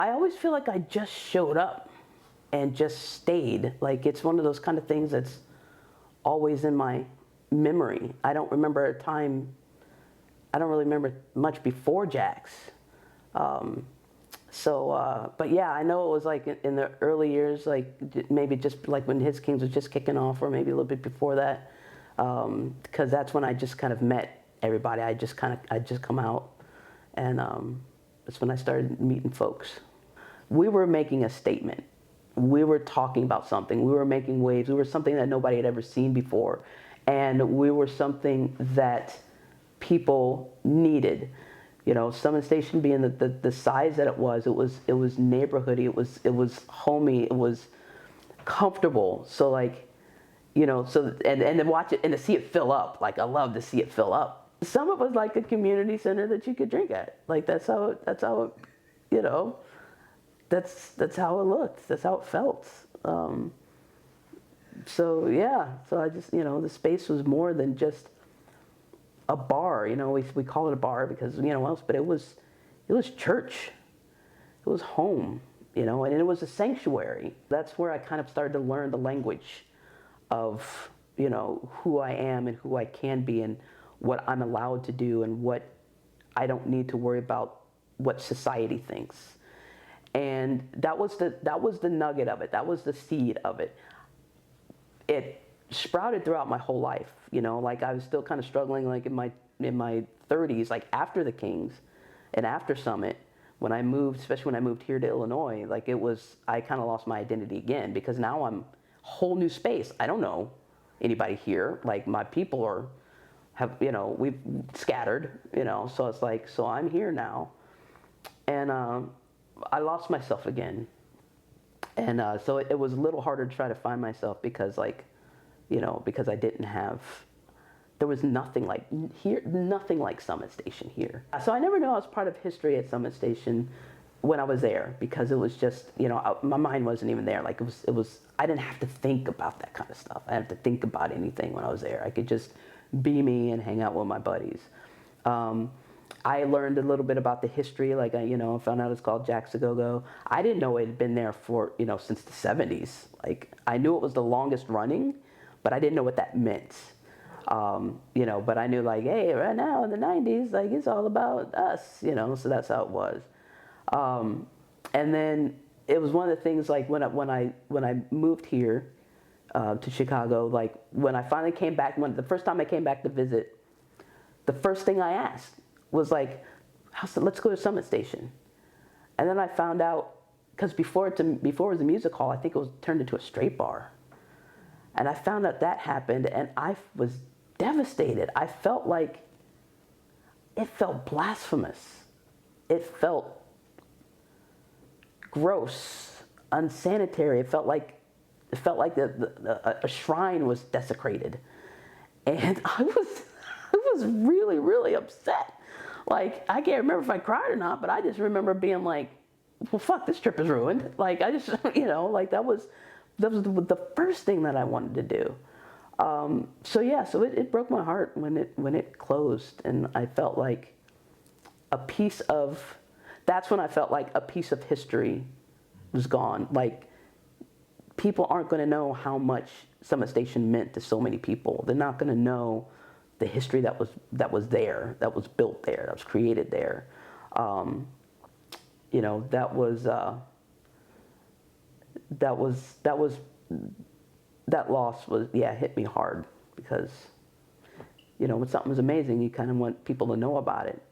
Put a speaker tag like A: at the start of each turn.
A: I always feel like I just showed up and just stayed. Like it's one of those kind of things that's always in my memory. I don't remember a time, I don't really remember much before Jax. But yeah, I know it was like in the early years, like maybe just like when His Kings was just kicking off, or maybe a little bit before that, because that's when I just kind of met everybody. I just come out, and that's when I started meeting folks. We were making a statement. We were talking about something. We were making waves. We were something that nobody had ever seen before, and we were something that people needed. You know, Summit Station being the size that it was neighborhoody, it was homey, it was comfortable. So like, you know, so and to watch it and to see it fill up, like I love to see it fill up. Summit was like a community center that you could drink at. Like that's how it, you know, that's how it looked. That's how it felt. So yeah, so I just, you know, the space was more than just a bar. You know, we call it a bar because, you know, else, but it was church. It was home, you know, and it was a sanctuary. That's where I kind of started to learn the language of, you know, who I am and who I can be and what I'm allowed to do and what I don't need to worry about what society thinks. And that was the nugget of it. That was the seed of it. It sprouted throughout my whole life, you know, like I was still kind of struggling like in my 30s, like after the Kings and after Summit, when I moved, especially when I moved here to Illinois, like I kind of lost my identity again because now I'm whole new space. I don't know anybody here. Like my people you know, we've scattered, you know, so it's like, so I'm here now. And I lost myself again. And so it was a little harder to try to find myself because like, you know, because there was nothing like here, nothing like Summit Station here. So I never knew I was part of history at Summit Station when I was there because it was just, you know, my mind wasn't even there. Like it was, I didn't have to think about that kind of stuff. I didn't have to think about anything when I was there. I could just be me and hang out with my buddies. I learned a little bit about the history, like you know, I found out it's called Jack's Go-Go. I didn't know it had been there for, you know, since the 70s. Like I knew it was the longest running, but I didn't know what that meant. You know, but I knew like, hey, right now in the 90s, like it's all about us, you know, so that's how it was. And then it was one of the things like when I moved here to Chicago, like when I finally came back, the first time I came back to visit, the first thing I asked was like, let's go to Summit Station. And then I found out, because before it was a music hall, I think it was turned into a straight bar. And I found out that happened, and I was devastated. I felt like, it felt blasphemous. It felt gross, unsanitary. It felt like a shrine was desecrated. And I was really, really upset. Like, I can't remember if I cried or not, but I just remember being like, well, fuck, this trip is ruined. Like, I just, you know, like that was the first thing that I wanted to do. So yeah, so it broke my heart when it closed, and I felt like that's when I felt like a piece of history was gone. Like, people aren't going to know how much Summit Station meant to so many people. They're not going to know the history that was there, that was built there, that was created there. You know, that loss was, yeah, hit me hard because, you know, when something was amazing, you kind of want people to know about it.